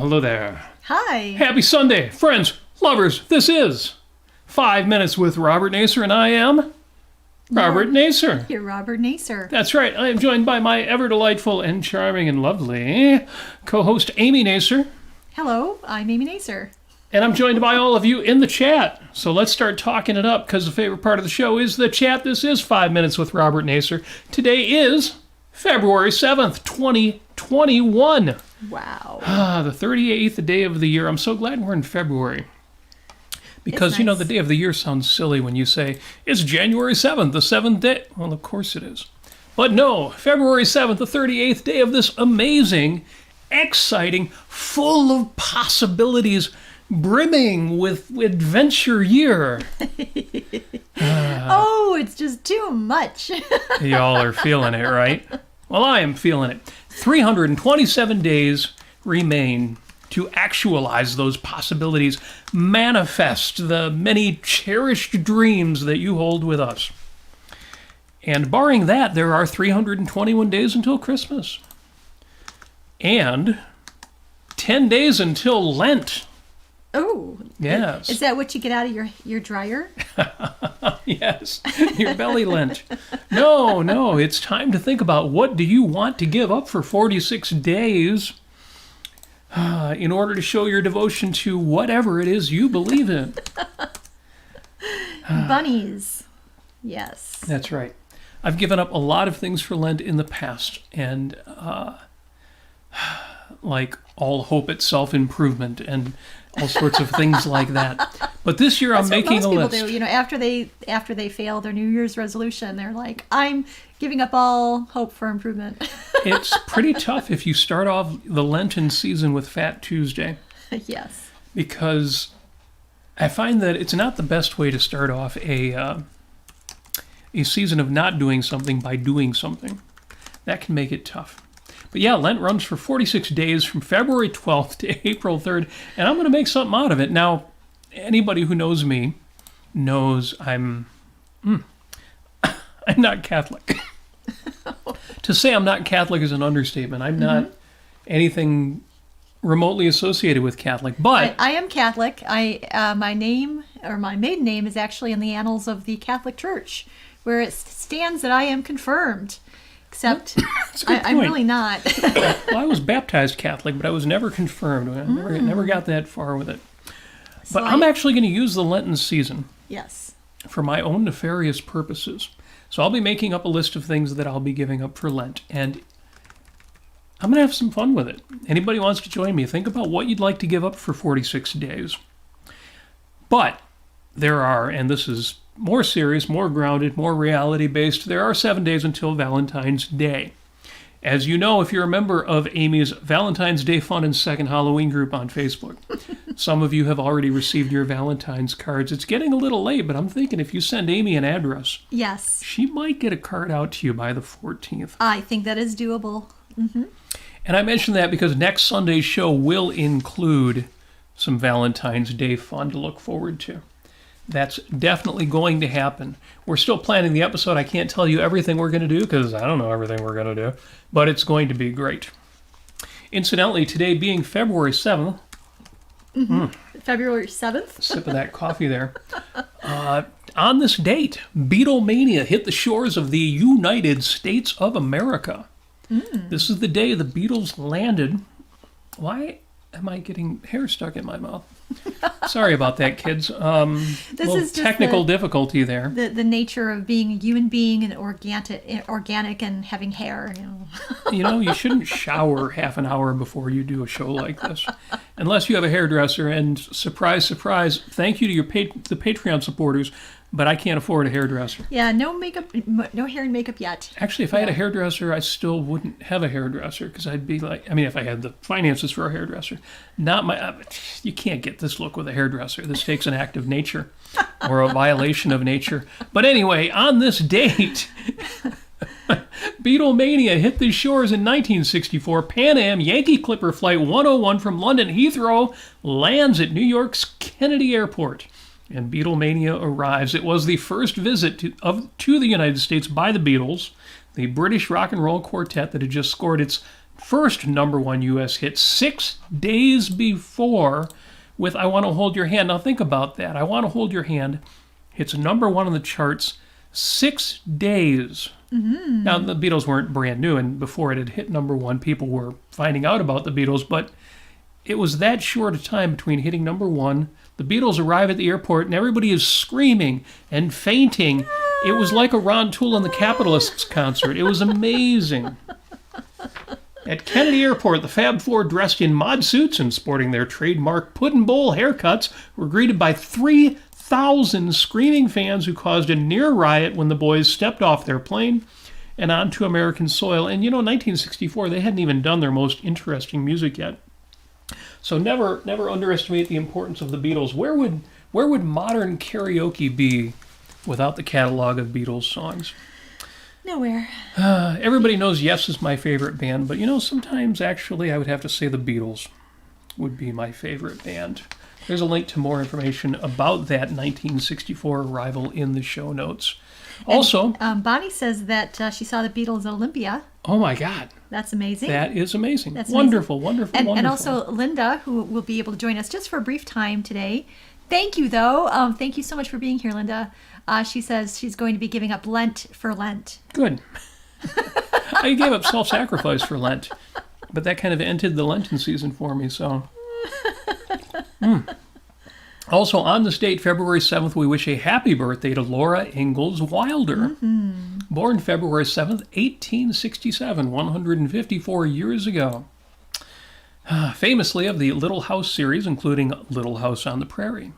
hello there. Hi. Happy Sunday, friends, lovers. This is 5 Minutes with Robert Nasir, and I am Robert Nasir. You're Robert Nasir. That's right. I am joined by my ever delightful and charming and lovely co-host Amy Nasir. Hello, I'm Amy Nasir. And I'm joined by all of you in the chat. So let's start talking it up, because the favorite part of the show is the chat. This is 5 Minutes with Robert Nasir. Today is February 7th, 2021. Wow. The 38th day of the year. I'm so glad we're in February. Because, It's you know, nice. the day of the year sounds silly when you say, it's January 7th, the 7th day. Well, of course it is. But no, February 7th, the 38th day of this amazing, exciting, full of possibilities, brimming with adventure year. Oh, it's just too much. Y'all are feeling it, right? Well, I am feeling it. 327 days remain to actualize those possibilities, manifest the many cherished dreams that you hold with us. And barring that, there are 321 days until Christmas. And 10 days until Lent. Oh. Yes. Is that what you get out of your dryer? Yes, your belly Lent. No, it's time to think about what do you want to give up for 46 days in order to show your devotion to whatever it is you believe in. Bunnies. Yes. That's right. I've given up a lot of things for Lent in the past, and like all hope at self-improvement and all sorts of things like that. But this year I'm making a list. Most people do. You know, after they fail their New Year's resolution, they're like, I'm giving up all hope for improvement. It's pretty tough if you start off the Lenten season with Fat Tuesday. Yes. Because I find that it's not the best way to start off a season of not doing something by doing something. That can make it tough. But yeah, Lent runs for 46 days from February 12th to April 3rd, and I'm going to make something out of it. Now, anybody who knows me knows I'm not Catholic. To say I'm not Catholic is an understatement. I'm not anything remotely associated with Catholic, but I am Catholic. My maiden name is actually in the annals of the Catholic Church, where it stands that I am confirmed. Except I'm really not. Well, I was baptized Catholic, but I was never confirmed. I never got that far with it. But I'm actually going to use the Lenten season for my own nefarious purposes. So I'll be making up a list of things that I'll be giving up for Lent, and I'm going to have some fun with it. Anybody wants to join me, think about what you'd like to give up for 46 days. But there are, and this is more serious, more grounded, more reality-based, there are 7 days until Valentine's Day. As you know, if you're a member of Amy's Valentine's Day Fun and Second Halloween group on Facebook, some of you have already received your Valentine's cards. It's getting a little late, but I'm thinking if you send Amy an address, yes, she might get a card out to you by the 14th. I think that is doable. Mm-hmm. And I mention that because next Sunday's show will include some Valentine's Day fun to look forward to. That's definitely going to happen. We're still planning the episode. I can't tell you everything we're going to do because I don't know everything we're going to do, but it's going to be great. Incidentally, today being February 7th, February 7th? Sip of that coffee there. On this date, Beatlemania hit the shores of the United States of America. This is the day the Beatles landed. Why am I getting hair stuck in my mouth? Sorry about that, kids. This is just technical difficulty there. The nature of being a human being and organic and having hair. You know, you shouldn't shower half an hour before you do a show like this, unless you have a hairdresser. And surprise, surprise! Thank you to the Patreon supporters, but I can't afford a hairdresser. Yeah, no makeup, no hair and makeup yet. Actually, if I had a hairdresser, I still wouldn't have a hairdresser because I'd be like, if I had the finances for a hairdresser, you can't get this look with a hairdresser. This takes an act of nature or a violation of nature. But anyway, on this date, Beatlemania hit the shores in 1964. Pan Am Yankee Clipper Flight 101 from London Heathrow lands at New York's Kennedy Airport. And Beatlemania arrives. It was the first visit to the United States by the Beatles, the British rock and roll quartet that had just scored its first number one U.S. hit 6 days before with I Want to Hold Your Hand. Now think about that. I Want to Hold Your Hand hits number one on the charts 6 days. Mm-hmm. Now, the Beatles weren't brand new, and before it had hit number one, people were finding out about the Beatles, but it was that short a time between hitting number one. The Beatles arrive at the airport, and everybody is screaming and fainting. It was like a Ron Tool and the Capitalists concert. It was amazing. At Kennedy Airport, the Fab Four, dressed in mod suits and sporting their trademark pudding bowl haircuts, were greeted by 3,000 screaming fans who caused a near riot when the boys stepped off their plane and onto American soil. And, in 1964, they hadn't even done their most interesting music yet. So never underestimate the importance of the Beatles. Where would modern karaoke be without the catalog of Beatles songs? Nowhere. Everybody knows Yes is my favorite band, but sometimes actually I would have to say the Beatles would be my favorite band. There's a link to more information about that 1964 arrival in the show notes. Also, Bonnie says that she saw the Beatles at Olympia. Oh my God. That's amazing. That is amazing. That's wonderful, amazing. wonderful. And also Linda, who will be able to join us just for a brief time today. Thank you, though. Thank you so much for being here, Linda. She says she's going to be giving up Lent for Lent. Good. I gave up self-sacrifice for Lent, but that kind of ended the Lenten season for me, so. Also, on this date, February 7th, we wish a happy birthday to Laura Ingalls Wilder. Mm-hmm. Born February 7th, 1867, 154 years ago. Famously of the Little House series, including Little House on the Prairie.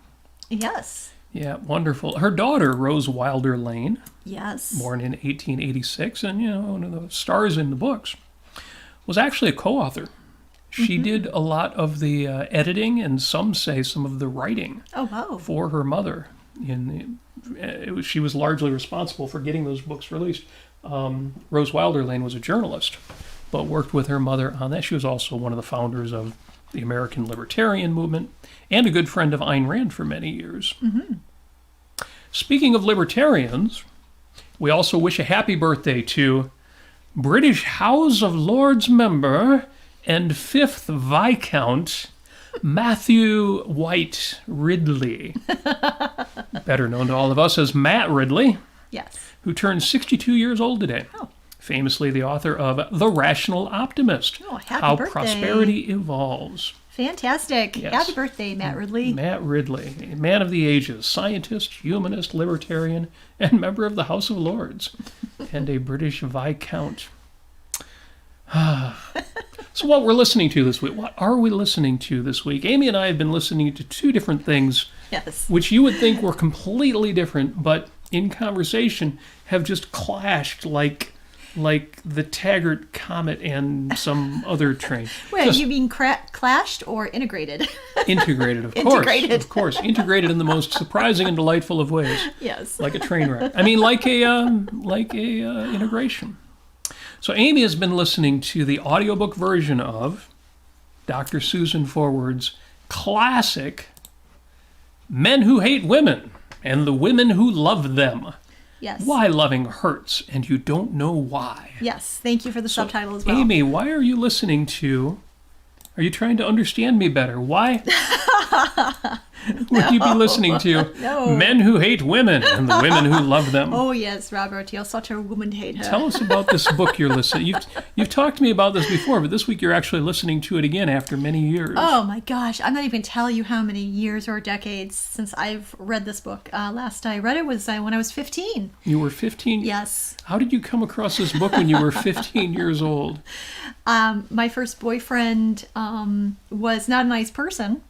Yes. Yeah, wonderful. Her daughter, Rose Wilder Lane. Yes. Born in 1886, and, one of the stars in the books, was actually a co-author. She did a lot of the editing and some say some of the writing for her mother. She was largely responsible for getting those books released. Rose Wilder Lane was a journalist, but worked with her mother on that. She was also one of the founders of the American Libertarian Movement and a good friend of Ayn Rand for many years. Mm-hmm. Speaking of libertarians, we also wish a happy birthday to British House of Lords member and 5th Viscount Matthew White Ridley, better known to all of us as Matt Ridley, yes, who turned 62 years old today. Oh. Famously the author of The Rational Optimist, How birthday. Prosperity Evolves. Fantastic. Yes. Happy birthday, Matt Ridley. Matt Ridley, a man of the ages, scientist, humanist, libertarian, and member of the House of Lords, and a British Viscount. So what we're listening to this week, what are we listening to this week? Amy and I have been listening to two different things, yes, which you would think were completely different, but in conversation have just clashed like the Taggart Comet and some other train. Wait, you mean clashed or integrated? Integrated, of course. Integrated. Of course, integrated in the most surprising and delightful of ways. Yes. Like a train wreck. I mean, like a integration. So Amy has been listening to the audiobook version of Dr. Susan Forward's classic Men Who Hate Women and the Women Who Love Them. Yes. Why Loving Hurts and You Don't Know Why. Yes, thank you for the subtitle as well. Amy, why are you listening to... Are you trying to understand me better? Why would you be listening to Men Who Hate Women and the Women Who Love Them? Oh, yes, Robert, you're such a woman hater. Tell us about this book you're listening. You've talked to me about this before, but this week you're actually listening to it again after many years. Oh, my gosh. I'm not even telling you how many years or decades since I've read this book. Last I read it was when I was 15. You were 15? Yes. How did you come across this book when you were 15 years old? My first boyfriend was not a nice person.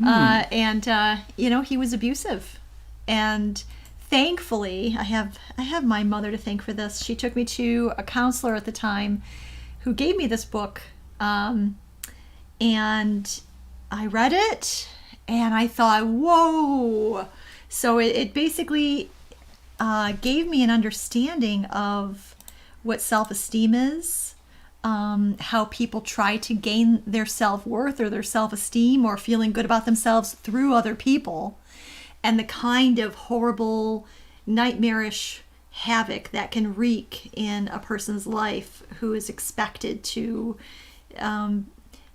And he was abusive. And thankfully, I have my mother to thank for this. She took me to a counselor at the time who gave me this book. And I read it and I thought, whoa. So it basically gave me an understanding of what self-esteem is. How people try to gain their self-worth or their self-esteem or feeling good about themselves through other people, and the kind of horrible, nightmarish havoc that can wreak in a person's life who is expected to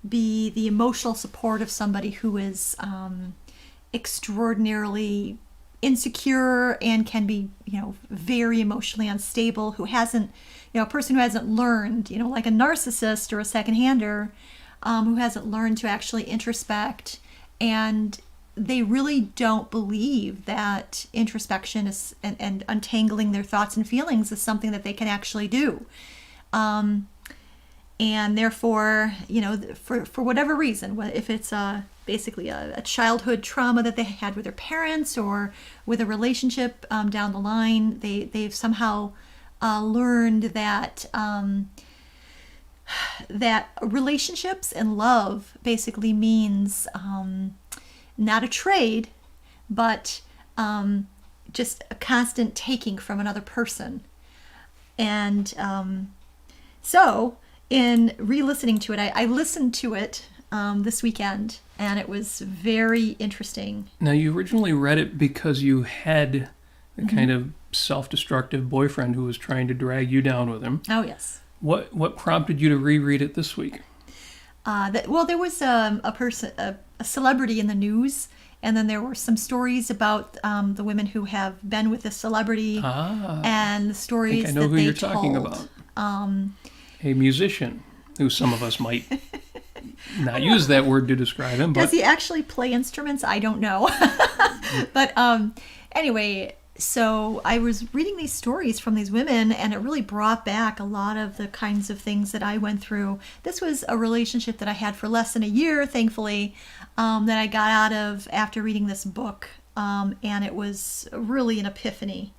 be the emotional support of somebody who is extraordinarily insecure and can be, very emotionally unstable, who hasn't, a person who hasn't learned, like a narcissist or a second-hander, who hasn't learned to actually introspect, and they really don't believe that introspection is and untangling their thoughts and feelings is something that they can actually do. And therefore, for whatever reason, if it's basically a childhood trauma that they had with their parents or with a relationship down the line, they've somehow learned that that relationships and love basically means not a trade, but just a constant taking from another person. And so in re-listening to it, I listened to it this weekend, and it was very interesting. Now, you originally read it because you had a kind of self-destructive boyfriend who was trying to drag you down with him. Oh, yes. What prompted you to reread it this week? There was a celebrity in the news, and then there were some stories about the women who have been with the celebrity, and the stories I know that who they you're told. talking about. A musician, who some of us might not use that word to describe him. But does he actually play instruments? I don't know. But anyway, so I was reading these stories from these women, and it really brought back a lot of the kinds of things that I went through. This was a relationship that I had for less than a year, thankfully, that I got out of after reading this book, and it was really an epiphany.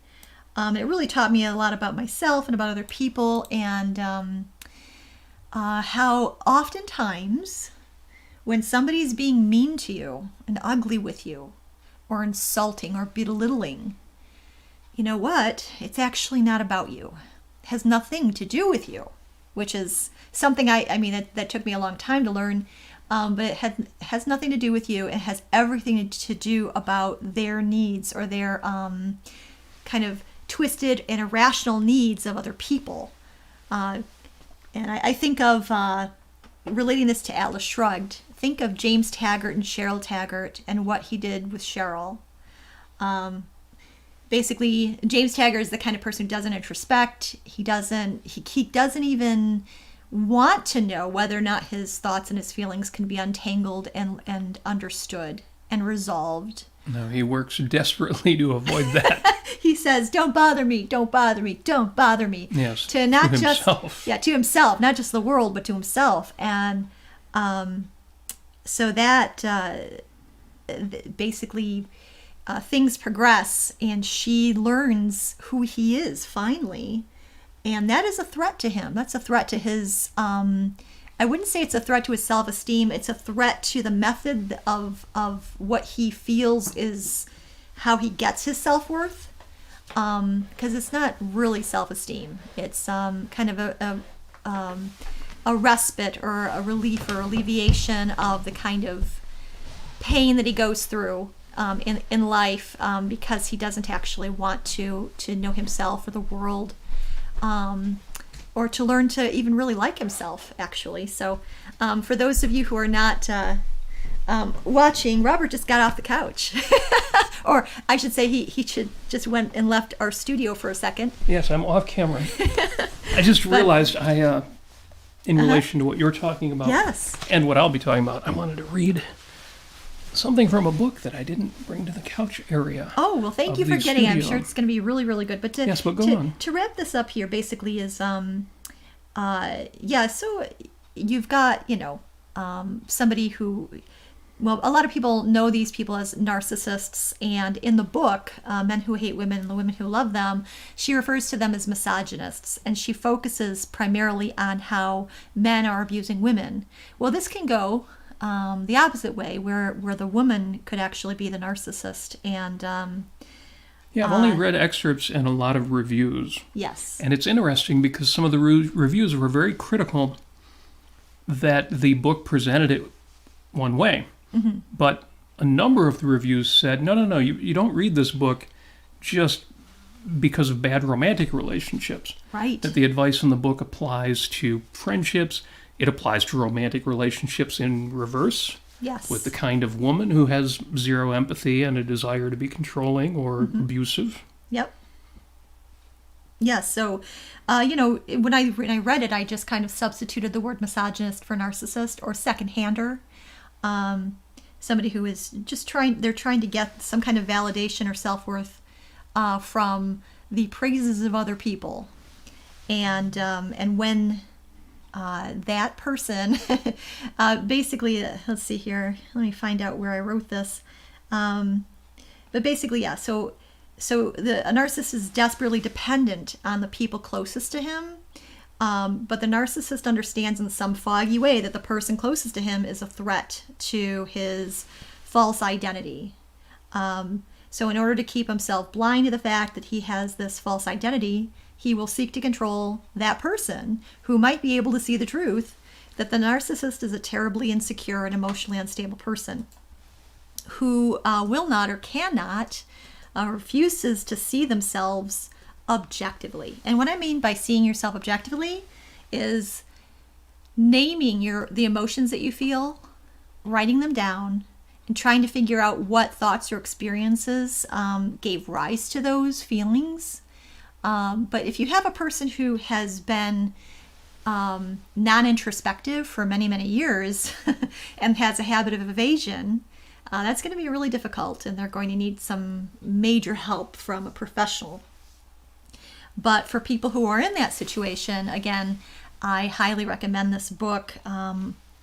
It really taught me a lot about myself and about other people, and how oftentimes when somebody's being mean to you and ugly with you or insulting or belittling, you know what? It's actually not about you. It has nothing to do with you, which is something that took me a long time to learn, but it has nothing to do with you. It has everything to do about their needs or their kind of twisted and irrational needs of other people. And I think of, relating this to Atlas Shrugged, think of James Taggart and Cheryl Taggart and what he did with Cheryl. Basically, James Taggart is the kind of person who doesn't introspect. He doesn't even want to know whether or not his thoughts and his feelings can be untangled and understood and resolved. No, he works desperately to avoid that. He says, "Don't bother me, don't bother me, don't bother me." Yes, to himself. To himself, not just the world, but to himself. And so that basically things progress, and she learns who he is finally, and that is a threat to him. That's a threat to his. I wouldn't say it's a threat to his self-esteem. It's a threat to the method of what he feels is how he gets his self-worth. Because it's not really self-esteem. It's kind of a respite or a relief or alleviation of the kind of pain that he goes through in life, because he doesn't actually want to know himself or the world, or to learn to even really like himself, actually. So for those of you who are not watching, Robert just got off the couch. Or I should say he just went and left our studio for a second. Yes, I'm off camera. I just realized in relation to what you're talking about, yes, and what I'll be talking about, I wanted to read something from a book that I didn't bring to the couch area. Oh, well, thank you for getting it. I'm sure it's going to be really, really good. But yes, but go on. To wrap this up here, basically, is so you've got somebody who. Well, a lot of people know these people as narcissists, and in the book, Men Who Hate Women and the Women Who Love Them, she refers to them as misogynists, and she focuses primarily on how men are abusing women. Well, this can go the opposite way, where the woman could actually be the narcissist. And I've only read excerpts and a lot of reviews. Yes. And it's interesting because some of the reviews were very critical that the book presented it one way. Mm-hmm. But a number of the reviews said, no, you don't read this book just because of bad romantic relationships. Right. That the advice in the book applies to friendships. It applies to romantic relationships in reverse. Yes. With the kind of woman who has zero empathy and a desire to be controlling or abusive. Yep. Yes. So, when I read it, I just kind of substituted the word misogynist for narcissist or second-hander. Somebody who is just trying to get some kind of validation or self-worth from the praises of other people. And when that person, basically, let's see here, let me find out where I wrote this. But basically, yeah, so a narcissist is desperately dependent on the people closest to him. But the narcissist understands in some foggy way that the person closest to him is a threat to his false identity. So in order to keep himself blind to the fact that he has this false identity, he will seek to control that person who might be able to see the truth that the narcissist is a terribly insecure and emotionally unstable person who will not or cannot refuses to see themselves objectively. And what I mean by seeing yourself objectively is naming the emotions that you feel, writing them down, and trying to figure out what thoughts or experiences gave rise to those feelings. But if you have a person who has been non-introspective for many, many years and has a habit of evasion, that's going to be really difficult, and they're going to need some major help from a professional. But for people who are in that situation, again, I highly recommend this book.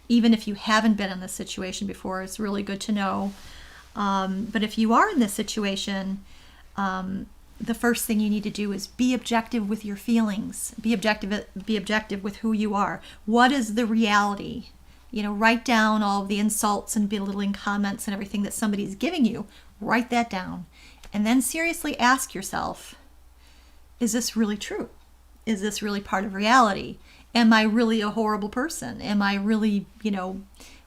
Even if you haven't been in this situation before, it's really good to know. But if you are in this situation, the first thing you need to do is be objective with your feelings. Be objective with who you are. What is the reality? Write down all of the insults and belittling comments and everything that somebody's giving you. Write that down. And then seriously ask yourself, is this really true? Is this really part of reality? Am I really a horrible person? Am I really,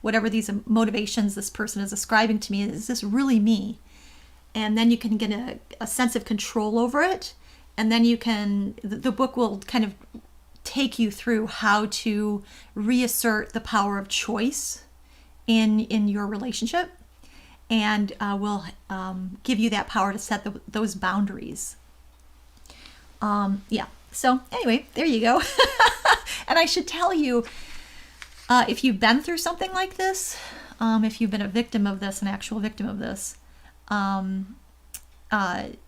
whatever these motivations this person is ascribing to me, is this really me? And then you can get a sense of control over it. And then the book will kind of take you through how to reassert the power of choice in your relationship, and will give you that power to set those boundaries. So anyway, there you go. And I should tell you, if you've been through something like this, if you've been a victim of this, an actual victim of this,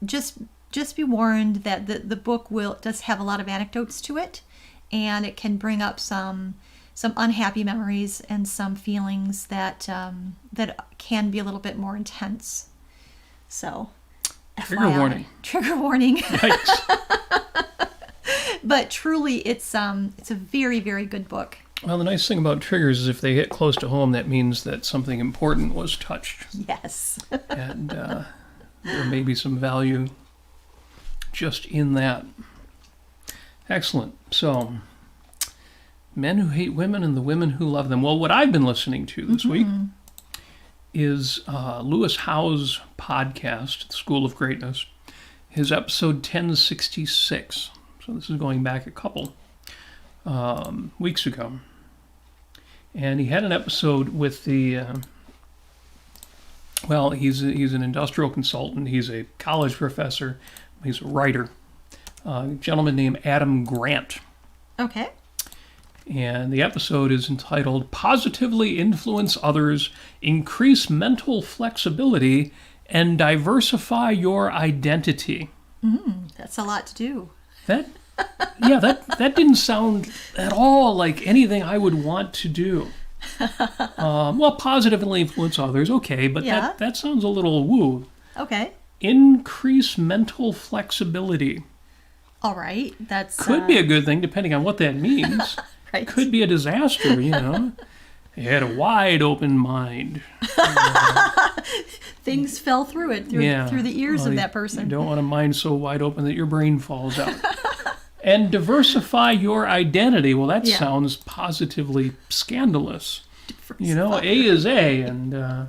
just be warned that the book does have a lot of anecdotes to it, and it can bring up some unhappy memories and some feelings that can be a little bit more intense. So, trigger warning. Trigger warning. Yikes. But truly, it's a very, very good book. Well, the nice thing about triggers is if they hit close to home, that means that something important was touched. Yes. And there may be some value just in that. Excellent. So, men who hate women and the women who love them. Well, what I've been listening to this week is Lewis Howes' podcast, The School of Greatness, his episode 1066. So this is going back a couple weeks ago. And he had an episode with the, he's an industrial consultant, he's a college professor, he's a writer, a gentleman named Adam Grant. Okay. And the episode is entitled Positively Influence Others, Increase Mental Flexibility, and Diversify Your Identity. That's a lot to do. That didn't sound at all like anything I would want to do. Positively influence others, okay, but that sounds a little woo. Okay. Increase mental flexibility. All right, that's... Could be a good thing, depending on what that means. Right. Could be a disaster, He had a wide open mind. Things fell through it, through the ears of that person. You don't want a mind so wide open that your brain falls out. And diversify your identity. Well, that sounds positively scandalous. A is A, and...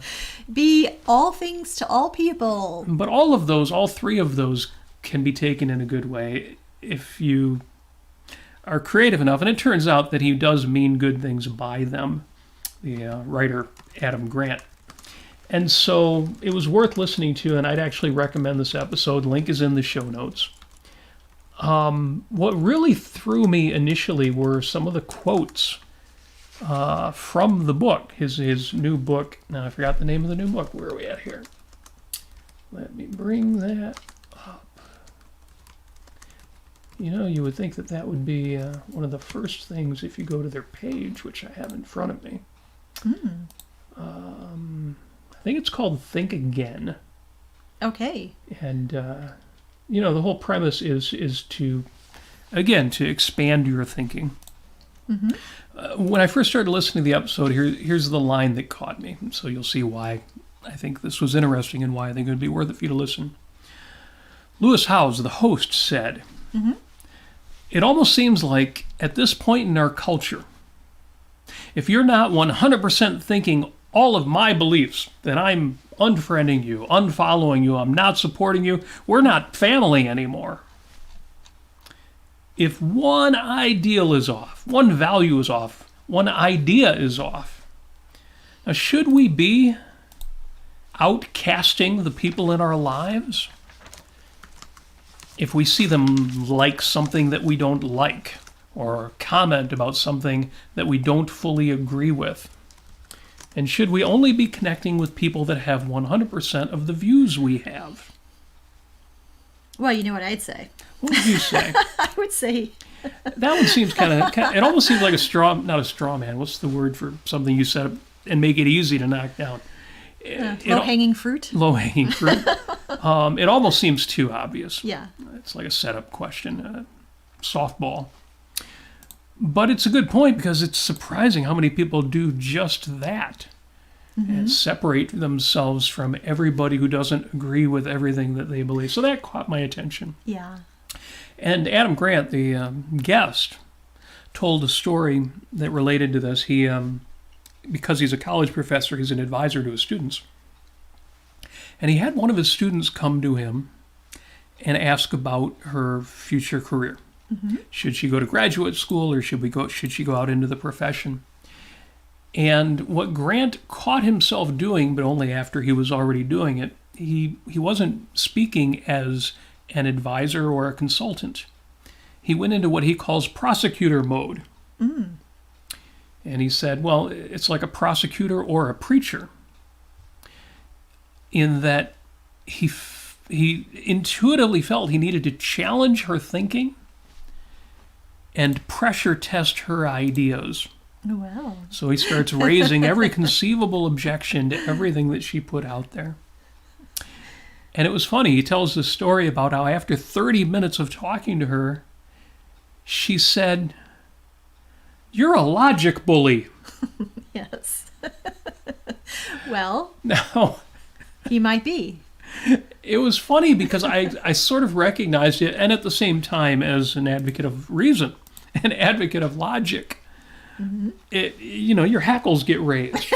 be all things to all people. But all three of those can be taken in a good way if you are creative enough. And it turns out that he does mean good things by them, the writer Adam Grant. And so it was worth listening to, and I'd actually recommend this episode. Link is in the show notes. What really threw me initially were some of the quotes from the book, his new book. Now, I forgot the name of the new book. Where are we at here? Let me bring that up. You know, you would think that that would be one of the first things if you go to their page, which I have in front of me. I think it's called Think Again. Okay. And, you know, the whole premise is to, again, to expand your thinking. When I first started listening to the episode, here's the line that caught me. So you'll see why I think this was interesting and why I think it would be worth it for you to listen. Lewis Howes, the host, said, "It almost seems like at this point in our culture, if you're not 100% thinking all of my beliefs, then I'm unfriending you, unfollowing you, I'm not supporting you, we're not family anymore. If one ideal is off, one value is off, one idea is off, now should we be outcasting the people in our lives if we see them like something that we don't like, or comment about something that we don't fully agree with? And should we only be connecting with people that have 100% of the views we have?" Well, you know what I'd say. What would you say? I would say... That one seems kind of, it almost seems like not a straw man. What's the word for something you set up and make it easy to knock down? Low-hanging fruit? Low-hanging fruit. It almost seems too obvious. Yeah. It's like a setup question, softball. But it's a good point because it's surprising how many people do just that and separate themselves from everybody who doesn't agree with everything that they believe. So that caught my attention. Yeah. And Adam Grant, the guest, told a story that related to this. He, because he's a college professor, he's an advisor to his students. And he had one of his students come to him and ask about her future career. Should she go to graduate school, or should she go out into the profession? And what Grant caught himself doing, but only after he was already doing it, he wasn't speaking as an advisor or a consultant. He went into what he calls prosecutor mode. And he said, well, it's like a prosecutor or a preacher, in that he intuitively felt he needed to challenge her thinking and pressure test her ideas. Wow. So he starts raising every conceivable objection to everything that she put out there. And it was funny. He tells this story about how after 30 minutes of talking to her, she said, "You're a logic bully." Yes. Well, now, he might be. It was funny because I sort of recognized it, and at the same time, as an advocate of reason, an advocate of logic, your hackles get raised.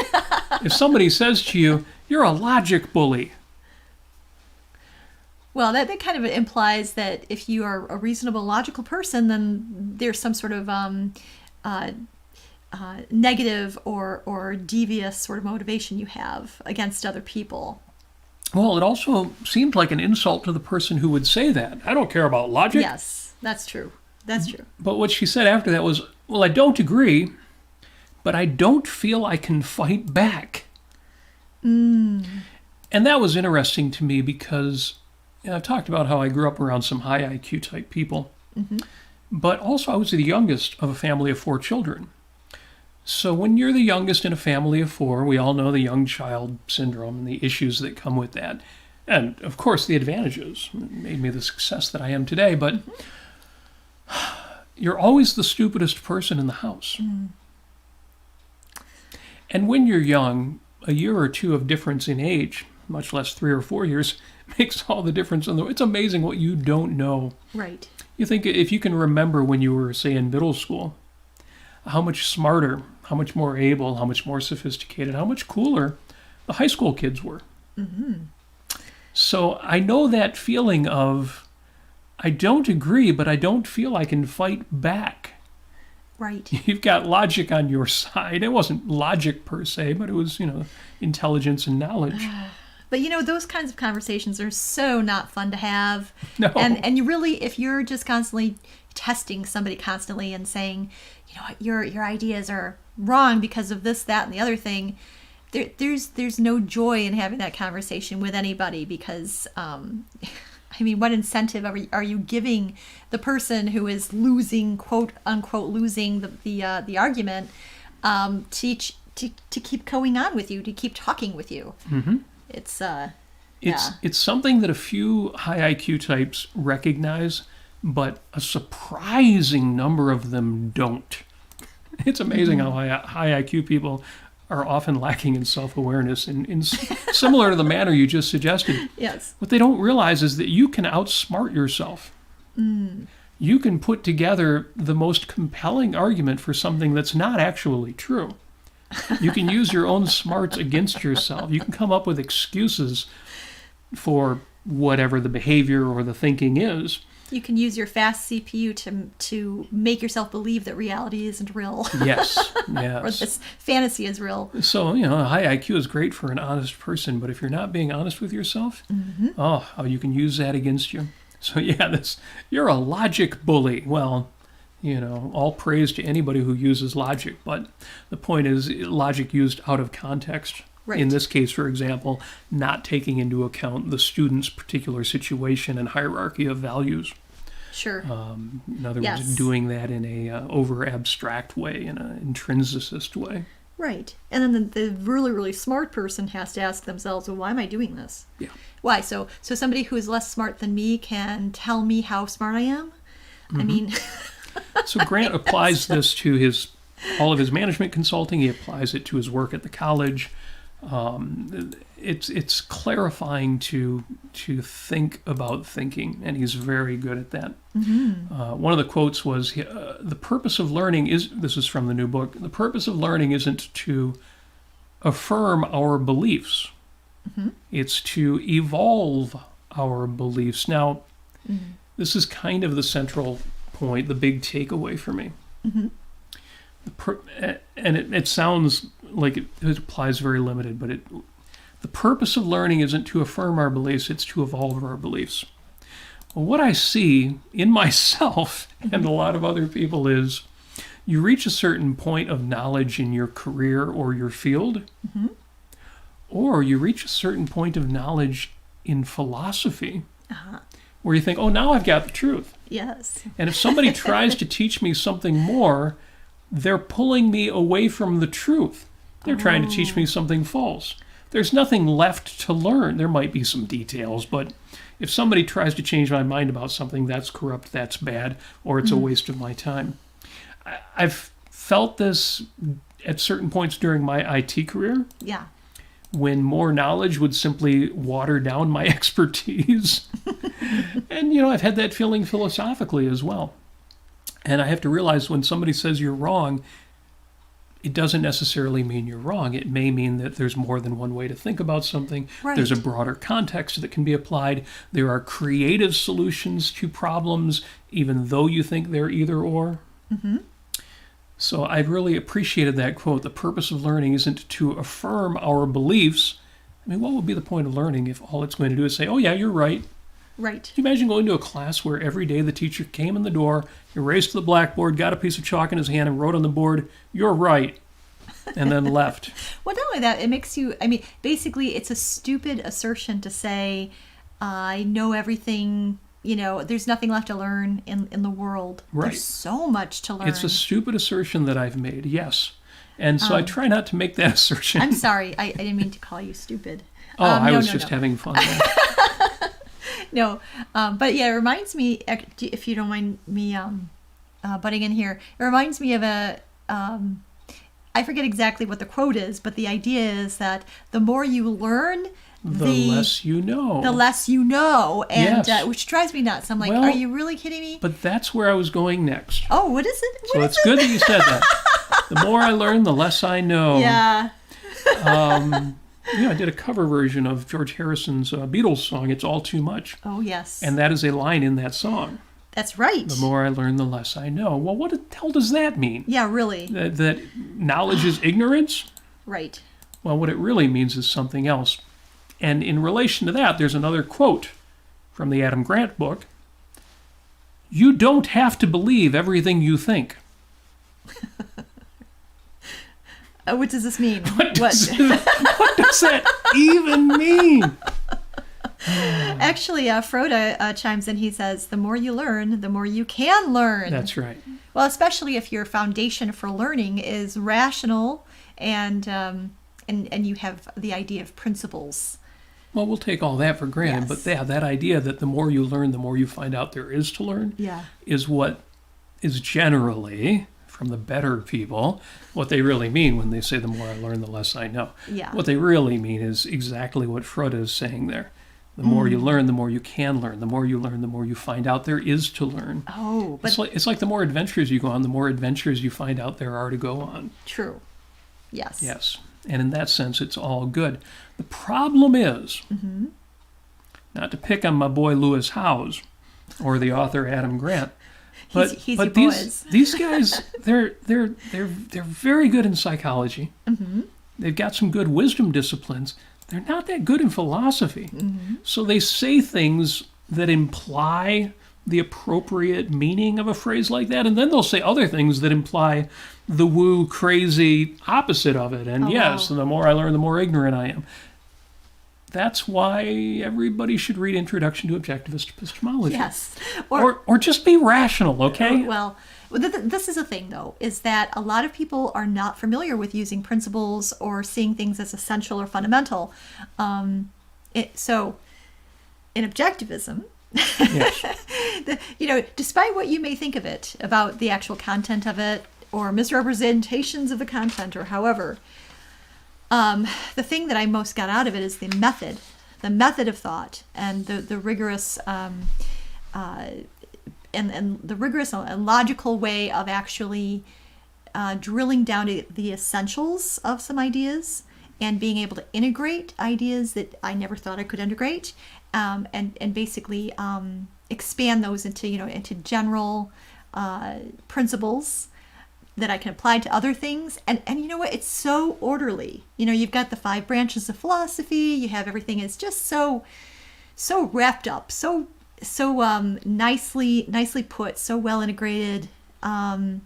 If somebody says to you, "You're a logic bully." Well, that kind of implies that if you are a reasonable, logical person, then there's some sort of negative or devious sort of motivation you have against other people. Well, it also seemed like an insult to the person who would say that. I don't care about logic. Yes, that's true. That's true. But what she said after that was, well, I don't agree, but I don't feel I can fight back. And that was interesting to me because I've talked about how I grew up around some high IQ type people. But also I was the youngest of a family of 4 children. So when you're the youngest in a family of 4, we all know the young child syndrome and the issues that come with that. And, of course, the advantages. It made me the success that I am today. But you're always the stupidest person in the house. And when you're young, a year or two of difference in age, much less 3 or 4 years, makes all the difference in the world. It's amazing what you don't know. Right. You think if you can remember when you were, say, in middle school, how much smarter, how much more able, how much more sophisticated, how much cooler the high school kids were. So I know that feeling of I don't agree, but I don't feel I can fight back. Right. You've got logic on your side. It wasn't logic per se, but it was, intelligence and knowledge. But those kinds of conversations are so not fun to have. No. And you really, if you're just constantly testing somebody constantly and saying, your ideas are wrong because of this, that, and the other thing, there's no joy in having that conversation with anybody because, what incentive are you giving the person who is losing, quote unquote, losing the argument, to keep going on with you, to keep talking with you? Mm-hmm. It's something that a few high IQ types recognize, but a surprising number of them don't. It's amazing how high IQ people are often lacking in self-awareness in similar to the manner you just suggested. Yes. What they don't realize is that you can outsmart yourself. You can put together the most compelling argument for something that's not actually true. You can use your own smarts against yourself. You can come up with excuses for whatever the behavior or the thinking is. You can use your fast CPU to make yourself believe that reality isn't real. Yes. Or this fantasy is real. So, a high IQ is great for an honest person, but if you're not being honest with yourself, how you can use that against you. So, you're a logic bully. Well, all praise to anybody who uses logic, but the point is logic used out of context. Right. In this case, for example, not taking into account the student's particular situation and hierarchy of values. Sure. In other words, doing that in a over-abstract way, in an intrinsicist way. Right. And then the really, really smart person has to ask themselves, well, why am I doing this? Yeah. Why? So somebody who is less smart than me can tell me how smart I am? So Grant applies this to all of his management consulting. He applies it to his work at the college. It's clarifying to think about thinking, and he's very good at that. One of the quotes was, the purpose of learning this is from the new book, the purpose of learning isn't to affirm our beliefs. It's to evolve our beliefs. Now, this is kind of the central point, the big takeaway for me. And it sounds like it applies very limited, but the purpose of learning isn't to affirm our beliefs, it's to evolve our beliefs. Well, what I see in myself and a lot of other people is you reach a certain point of knowledge in your career or your field, or you reach a certain point of knowledge in philosophy, where you think, oh, now I've got the truth. Yes. And if somebody tries to teach me something more, they're pulling me away from the truth. They're trying to teach me something false. There's nothing left to learn. There might be some details, but if somebody tries to change my mind about something, that's corrupt, that's bad, or it's a waste of my time. I've felt this at certain points during my IT career. Yeah. When more knowledge would simply water down my expertise. And, I've had that feeling philosophically as well. And I have to realize when somebody says you're wrong, it doesn't necessarily mean you're wrong. It may mean that there's more than one way to think about something. Right. There's a broader context that can be applied. There are creative solutions to problems, even though you think they're either or. So I really appreciated that quote. The purpose of learning isn't to affirm our beliefs. What would be the point of learning if all it's going to do is say, oh, yeah, you're right. Right. Can you imagine going to a class where every day the teacher came in the door, he raced to the blackboard, got a piece of chalk in his hand, and wrote on the board, "You're right," and then left? Well, not only that, it makes you, basically it's a stupid assertion to say, I know everything, there's nothing left to learn in the world. Right. There's so much to learn. It's a stupid assertion that I've made, yes. And so I try not to make that assertion. I'm sorry, I didn't mean to call you stupid. I was just having fun. No, but yeah, it reminds me, if you don't mind me butting in here, it reminds me of I forget exactly what the quote is, but the idea is that the more you learn, the less you know. The less you know, and yes. Which drives me nuts. I'm like, are you really kidding me? But that's where I was going next. Oh, what is it? So it's good that you said that. The more I learn, the less I know. Yeah. I did a cover version of George Harrison's Beatles song, It's All Too Much. Oh, yes. And that is a line in that song. That's right. The more I learn, the less I know. Well, what the hell does that mean? Yeah, really. That knowledge is ignorance? Right. Well, what it really means is something else. And in relation to that, there's another quote from the Adam Grant book. You don't have to believe everything you think. What does this mean? What does that even mean? Actually, Froda chimes in. He says, the more you learn, the more you can learn. That's right. Well, especially if your foundation for learning is rational and you have the idea of principles. Well, we'll take all that for granted, Yes. but that idea that the more you learn, the more you find out there is to learn is what is generally, from the better people, what they really mean when they say the more I learn, the less I know. Yeah. What they really mean is exactly what Froda is saying there. The more you learn, the more you can learn. The more you learn, the more you find out there is to learn. Oh, but it's like the more adventures you go on, the more adventures you find out there are to go on. True. Yes. Yes. And in that sense, it's all good. The problem is, not to pick on my boy Lewis Howes or the author Adam Grant, but these guys, they're very good in psychology. They've got some good wisdom disciplines. They're not that good in philosophy. So they say things that imply the appropriate meaning of a phrase like that, and then they'll say other things that imply the woo crazy opposite of it. And the more I learn, the more ignorant I am. That's why everybody should read Introduction to Objectivist Epistemology. Yes. Or just be rational, okay? Well, this is a thing, though, is that a lot of people are not familiar with using principles or seeing things as essential or fundamental. So, in Objectivism, despite what you may think of it, about the actual content of it, or misrepresentations of the content, or however, the thing that I most got out of it is the method of thought, and the rigorous and the rigorous and logical way of actually drilling down to the essentials of some ideas and being able to integrate ideas that I never thought I could integrate, and basically expand those into general principles that I can apply to other things. And you know what? It's so orderly. You've got the 5 branches of philosophy. You have everything. It's just so wrapped up, so nicely put, so well integrated. And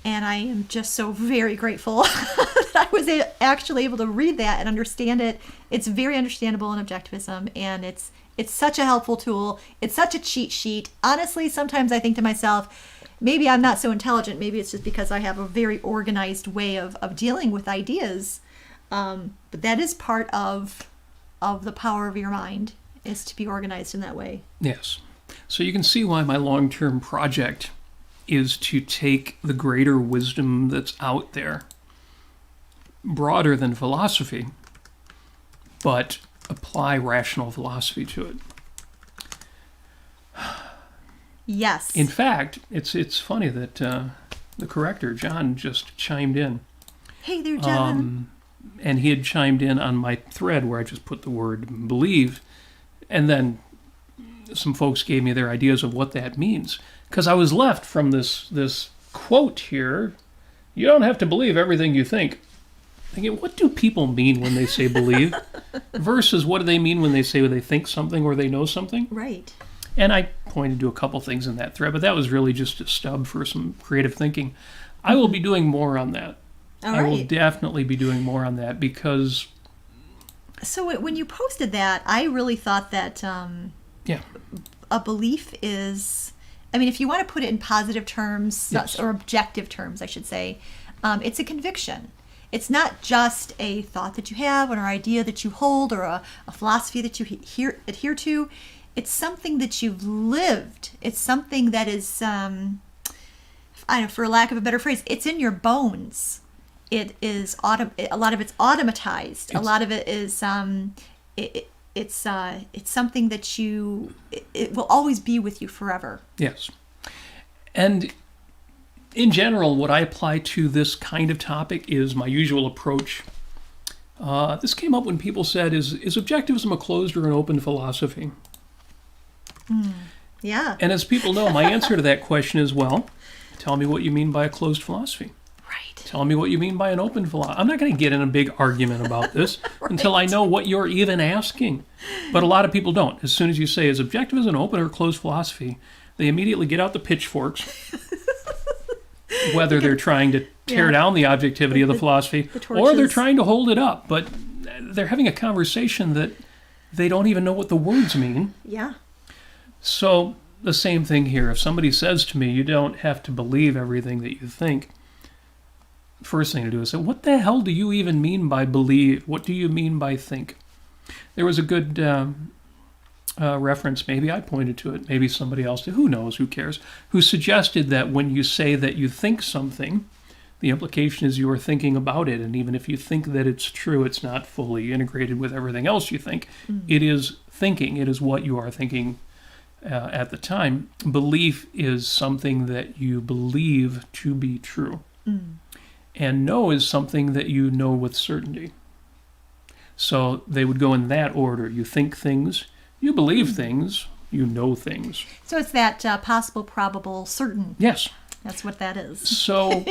I am just so very grateful that I was actually able to read that and understand it. It's very understandable in Objectivism, and it's such a helpful tool. It's such a cheat sheet. Honestly, sometimes I think to myself, maybe I'm not so intelligent. Maybe it's just because I have a very organized way of dealing with ideas. But that is part of the power of your mind, is to be organized in that way. Yes. So you can see why my long-term project is to take the greater wisdom that's out there, broader than philosophy, but apply rational philosophy to it. Yes. In fact, it's funny that the corrector, John, just chimed in. Hey there, John. And he had chimed in on my thread where I just put the word believe, and then some folks gave me their ideas of what that means. Because I was left from this quote here, you don't have to believe everything you think. Thinking, what do people mean when they say believe? Versus what do they mean when they say they think something or they know something? Right. And I pointed to a couple things in that thread, but that was really just a stub for some creative thinking. I will be doing more on that. All right. I will definitely be doing more on that because... So when you posted that, I really thought that a belief is... I mean, if you want to put it in positive terms, yes, or objective terms, I should say, it's a conviction. It's not just a thought that you have or an idea that you hold or a philosophy that you adhere to. It's something that you've lived. It's something that is, for lack of a better phrase, it's in your bones. It is a lot of it's automatized. A lot of it is it's something that it will always be with you forever. Yes. And in general, what I apply to this kind of topic is my usual approach This came up when people said, is Objectivism a closed or an open philosophy? Yeah. And as people know, my answer to that question is, well, tell me what you mean by a closed philosophy. Right. Tell me what you mean by an open philosophy. I'm not going to get in a big argument about this until I know what you're even asking. But a lot of people don't. As soon as you say, is Objectivism an open or closed philosophy, they immediately get out the pitchforks, whether they're trying to tear down the objectivity of the philosophy or they're trying to hold it up. But they're having a conversation that they don't even know what the words mean. Yeah. So the same thing here. If somebody says to me, you don't have to believe everything that you think, first thing to do is say, what the hell do you even mean by believe? What do you mean by think? There was a good reference, maybe I pointed to it, maybe somebody else did, who knows, who cares, who suggested that when you say that you think something, the implication is you are thinking about it, and even if you think that it's true, it's not fully integrated with everything else you think. It is thinking. It is what you are thinking at the time. Belief is something that you believe to be true. And know is something that you know with certainty. So they would go in that order. You think things, you believe things, you know things. So it's that possible, probable, certain. Yes. That's what that is. So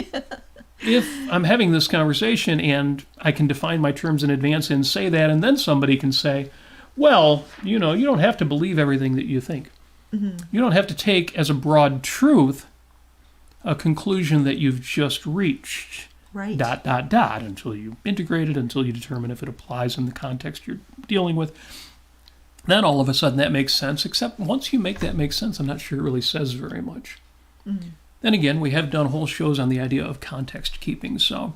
if I'm having this conversation and I can define my terms in advance and say that, and then somebody can say, well, you know, you don't have to believe everything that you think. You don't have to take as a broad truth a conclusion that you've just reached. Right. ... until you integrate it, until you determine if it applies in the context you're dealing with. Then all of a sudden that makes sense, except once you make that make sense, I'm not sure it really says very much. Then again, we have done whole shows on the idea of context keeping, so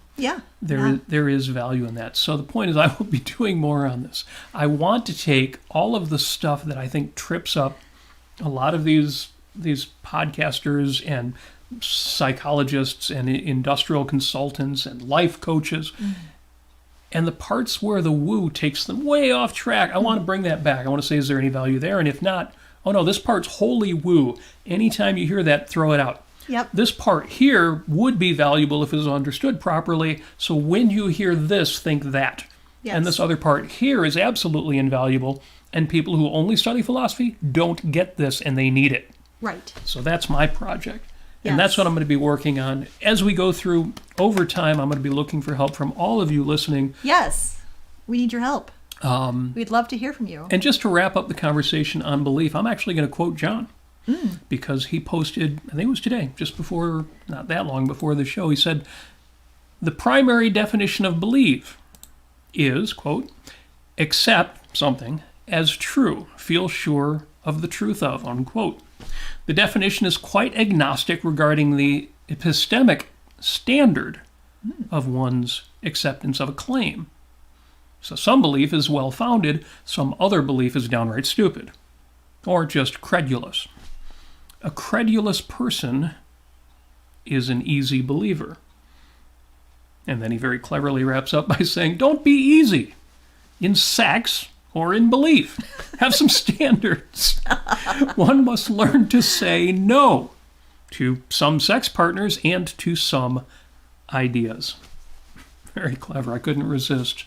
there is value in that. So the point is I will be doing more on this. I want to take all of the stuff that I think trips up a lot of these podcasters and psychologists and industrial consultants and life coaches, and the parts where the woo takes them way off track. I want to bring that back. I want to say, is there any value there? And if not, oh no, this part's wholly woo. Anytime you hear that, throw it out. Yep. This part here would be valuable if it was understood properly. So when you hear this, think that. Yes. And this other part here is absolutely invaluable. And people who only study philosophy don't get this, and they need it. Right. So that's my project. And that's what I'm going to be working on. As we go through over time, I'm going to be looking for help from all of you listening. Yes. We need your help. We'd love to hear from you. And just to wrap up the conversation on belief, I'm actually going to quote John. Because he posted, I think it was today, just before, not that long before the show, he said, the primary definition of belief is, quote, accept something as true, feel sure of the truth of, unquote. The definition is quite agnostic regarding the epistemic standard of one's acceptance of a claim. So some belief is well-founded, some other belief is downright stupid, or just credulous. A credulous person is an easy believer. And then he very cleverly wraps up by saying, don't be easy in sex or in belief. Have some standards. One must learn to say no to some sex partners and to some ideas. Very clever. I couldn't resist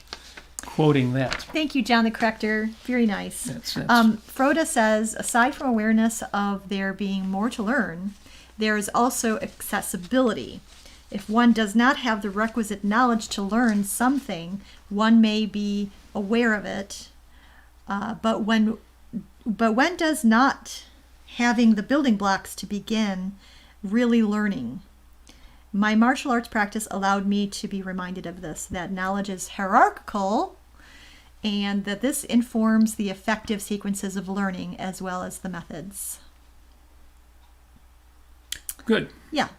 quoting that. Thank you, John the Corrector. Very nice. That's Froda says, aside from awareness of there being more to learn, there is also accessibility. If one does not have the requisite knowledge to learn something, one may be aware of it, but when does not having the building blocks to begin really learning? My martial arts practice allowed me to be reminded of this, that knowledge is hierarchical, and that this informs the effective sequences of learning as well as the methods. Good. Yeah.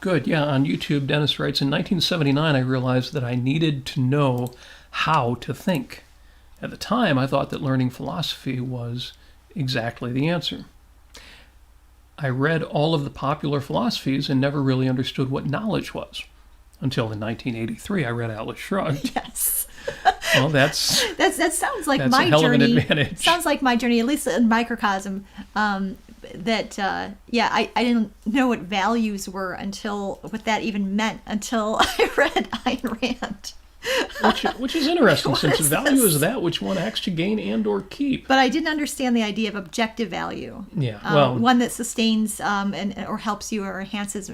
Good. Yeah, on YouTube, Dennis writes, in 1979, I realized that I needed to know how to think. At the time, I thought that learning philosophy was exactly the answer. I read all of the popular philosophies and never really understood what knowledge was. Until in 1983, I read Atlas Shrugged. Yes. Well, that sounds like that's my a hell journey. Of an advantage. Sounds like my journey, at least in microcosm. I didn't know what values were what that even meant until I read Ayn Rand. Which is interesting, since value is that which one acts to gain and or keep. But I didn't understand the idea of objective value. Yeah, well, one that sustains or helps you or enhances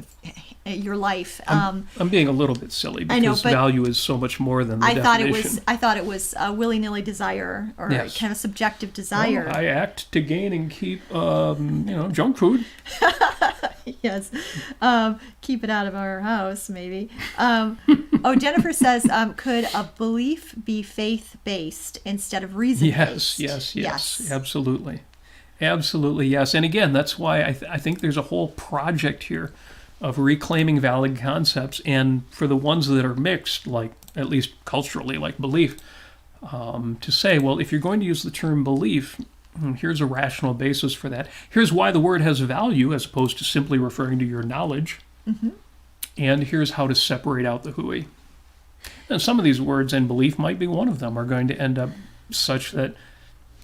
your life. I'm being a little bit silly because value is so much more than the definition. I thought it was a willy-nilly desire or kind of subjective desire. Well, I act to gain and keep, junk food. Yes. Keep it out of our house, maybe. Jennifer says, could a belief be faith-based instead of reason-based? Yes. Absolutely. Absolutely, yes. And again, that's why I think there's a whole project here of reclaiming valid concepts. And for the ones that are mixed, like at least culturally, like belief, to say, well, if you're going to use the term belief, here's a rational basis for that. Here's why the word has value as opposed to simply referring to your knowledge. Mm-hmm. And here's how to separate out the hooey. And some of these words, and belief might be one of them, are going to end up such that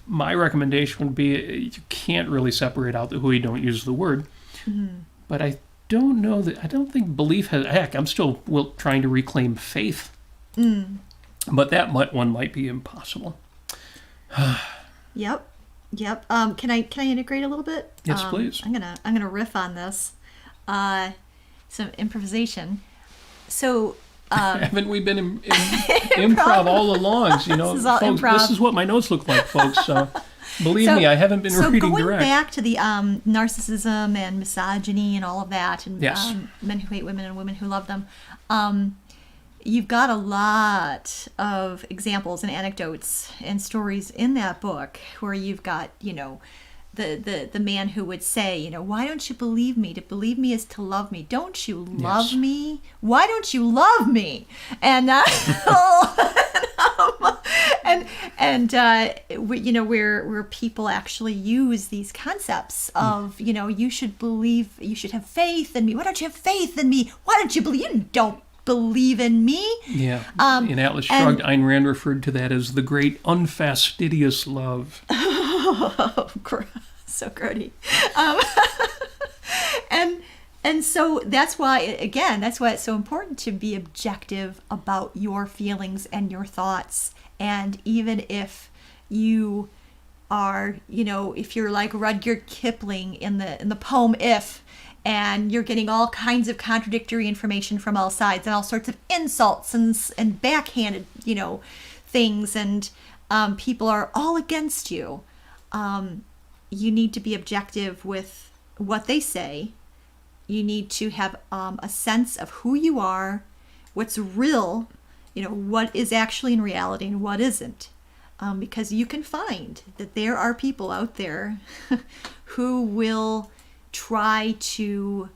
my recommendation would be you can't really separate out the hooey, don't use the word. Mm-hmm. But I don't think belief has, heck, I'm still trying to reclaim faith. But that one might be impossible. Yep. Can I integrate a little bit? Yes, please. I'm gonna riff on this. Some improvisation. So haven't we been in improv all along? This is all folks, improv. This is what my notes look like, folks. So believe me, I haven't been reading direct. So going back to the narcissism and misogyny and all of that, and men who hate women and women who love them. You've got a lot of examples and anecdotes and stories in that book where you've got, the man who would say, why don't you believe me? To believe me is to love me. Don't you love me? Why don't you love me? And where people actually use these concepps of, you should believe, you should have faith in me. Why don't you have faith in me? Why don't you believe? You don't believe in me. Yeah. In Atlas Shrugged, Ayn Rand referred to that as the great unfastidious love. Oh, so grody. And so that's why it's so important to be objective about your feelings and your thoughts. And even if you are, if you're like Rudyard Kipling in the poem If, and you're getting all kinds of contradictory information from all sides and all sorts of insults and backhanded, things, and people are all against you. You need to be objective with what they say. You need to have a sense of who you are, what's real, what is actually in reality and what isn't. Because you can find that there are people out there who will try to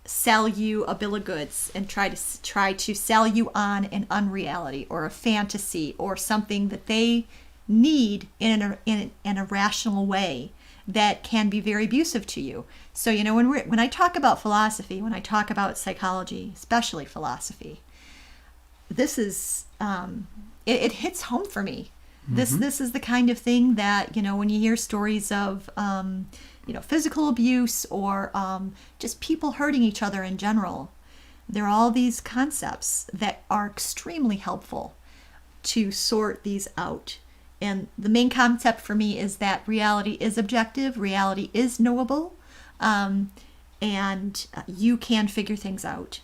sell you a bill of goods and try to sell you on an unreality or a fantasy or something that they need in a rational way that can be very abusive to you. So when I talk about philosophy, when I talk about psychology, especially philosophy, this is it hits home for me. Mm-hmm. This is the kind of thing that when you hear stories of physical abuse or just people hurting each other in general. There are all these concepts that are extremely helpful to sort these out. And the main concept for me is that reality is objective, reality is knowable, and you can figure things out,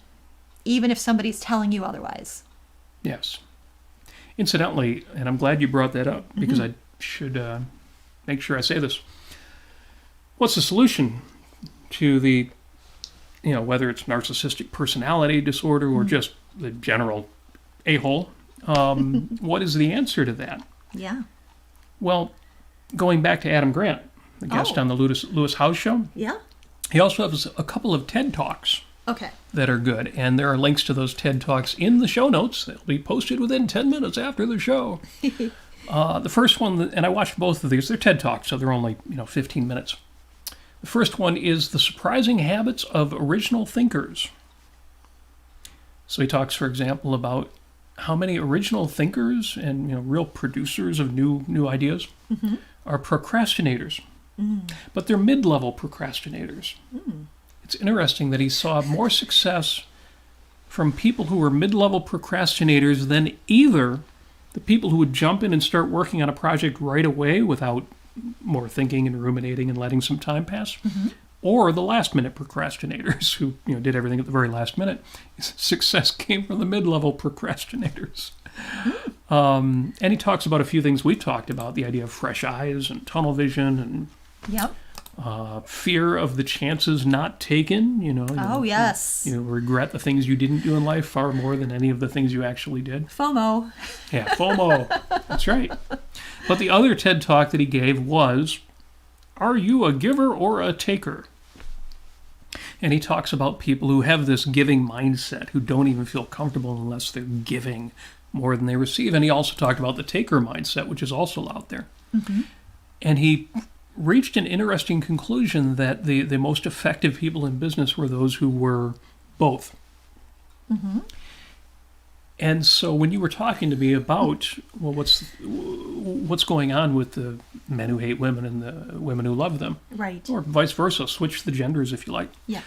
even if somebody's telling you otherwise. Yes. Incidentally, and I'm glad you brought that up, because I should make sure I say this. What's the solution to the, whether it's narcissistic personality disorder or just the general a-hole? What is the answer to that? Yeah. Well, going back to Adam Grant, the guest on the Lewis House show. Yeah. He also has a couple of TED Talks. Okay. That are good. And there are links to those TED Talks in the show notes. They'll be posted within 10 minutes after the show. The first one, and I watched both of these, they're TED Talks, so they're only 15 minutes. The first one is The Surprising Habits of Original Thinkers. So he talks, for example, about how many original thinkers and real producers of new ideas are procrastinators. But they're mid-level procrastinators. It's interesting that he saw more success from people who were mid-level procrastinators than either the people who would jump in and start working on a project right away without more thinking and ruminating and letting some time pass, or the last-minute procrastinators who did everything at the very last minute. Success came from the mid-level procrastinators. And he talks about a few things we've talked about, the idea of fresh eyes and tunnel vision and fear of the chances not taken. Yes. You regret the things you didn't do in life far more than any of the things you actually did. FOMO. Yeah, FOMO. That's right. But the other TED Talk that he gave was, are you a giver or a taker? And he talks about people who have this giving mindset, who don't even feel comfortable unless they're giving more than they receive. And he also talked about the taker mindset, which is also out there. And he reached an interesting conclusion that the most effective people in business were those who were both. And so when you were talking to me about, well, what's going on with the men who hate women and the women who love them, right, or vice versa, switch the genders if you like. Yeah.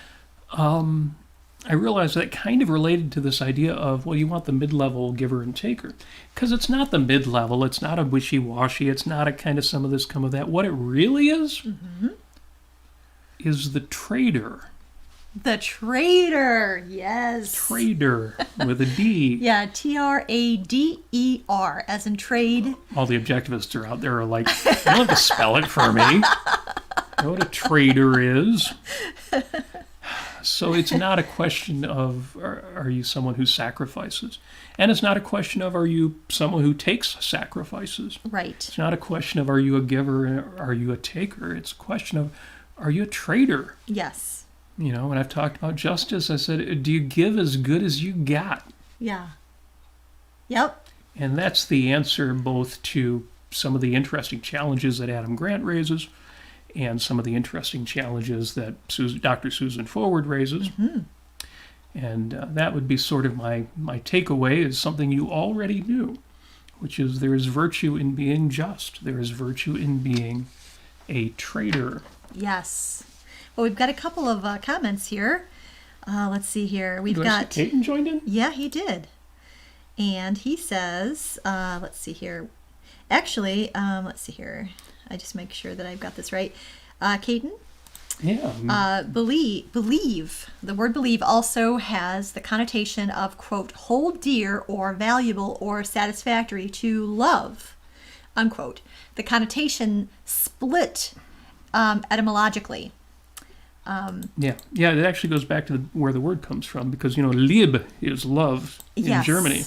I realized that kind of related to this idea of, well, you want the mid-level giver and taker. Because it's not the mid-level, it's not a wishy-washy, it's not a kind of some of this, some of that. What it really is the trader. The trader, yes. Trader, with a D. Yeah, Trader, as in trade. All the objectivists are out there are like, you don't have to spell it for me. You know what a trader is. So it's not a question of, are you someone who sacrifices? And it's not a question of, are you someone who takes sacrifices? Right. It's not a question of, are you a giver or are you a taker? It's a question of, are you a trader? Yes. When I've talked about justice, I said, do you give as good as you got? Yeah. Yep. And that's the answer both to some of the interesting challenges that Adam Grant raises and some of the interesting challenges that Dr. Susan Forward raises. And that would be sort of my takeaway, is something you already knew, which is there is virtue in being just. There is virtue in being a trader. Yes. Well, we've got a couple of comments here. Let's see here. We've got... Caden joined in? Yeah, he did. And he says, let's see here. Actually, let's see here. I just make sure that I've got this right. Caden? Yeah. Believe. The word believe also has the connotation of, quote, hold dear or valuable or satisfactory to love, unquote. The connotation split etymologically. Yeah, it actually goes back to where the word comes from, because, Liebe is love in Germany.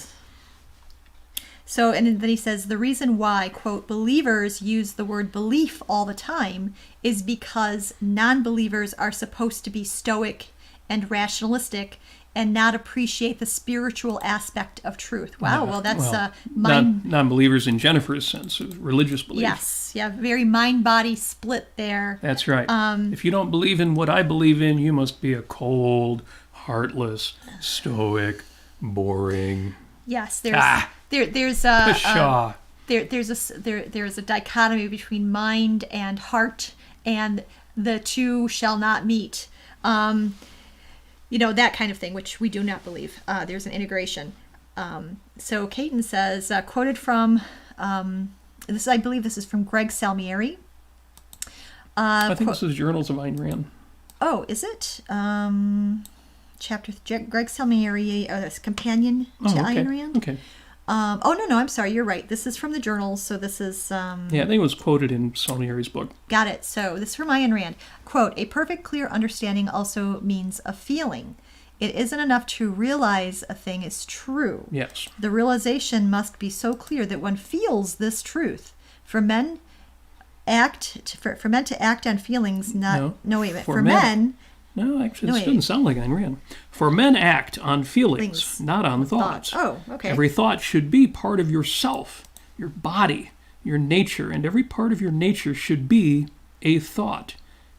So, and then he says, the reason why, quote, believers use the word belief all the time is because non-believers are supposed to be stoic and rationalistic and not appreciate the spiritual aspect of truth. Wow, well, that's non-believers in Jennifer's sense of religious belief. Yes, yeah, very mind-body split there. That's right. If you don't believe in what I believe in, you must be a cold, heartless, stoic, boring... Yes, there's a dichotomy between mind and heart, and the two shall not meet. That kind of thing, which we do not believe. There's an integration. So Caden says, quoted from this, I believe this is from Greg Salmieri. I think this is Journals of Ayn Rand. Oh, is it? Chapter Greg Salmieri, this companion to Ayn Rand. Okay. No, I'm sorry, you're right. This is from the journals, so this is... Yeah, I think it was quoted in Salmieri's book. Got it. So this is from Ayn Rand. Quote, a perfect clear understanding also means a feeling. It isn't enough to realize a thing is true. Yes. The realization must be so clear that one feels this truth. For men to act on feelings, not... No, wait a minute. For men... No, actually, this doesn't sound like Ayn Rand. For men act on feelings, not on thoughts. Oh, okay. Every thought should be part of yourself, your body, your nature, and every part of your nature should be a thought.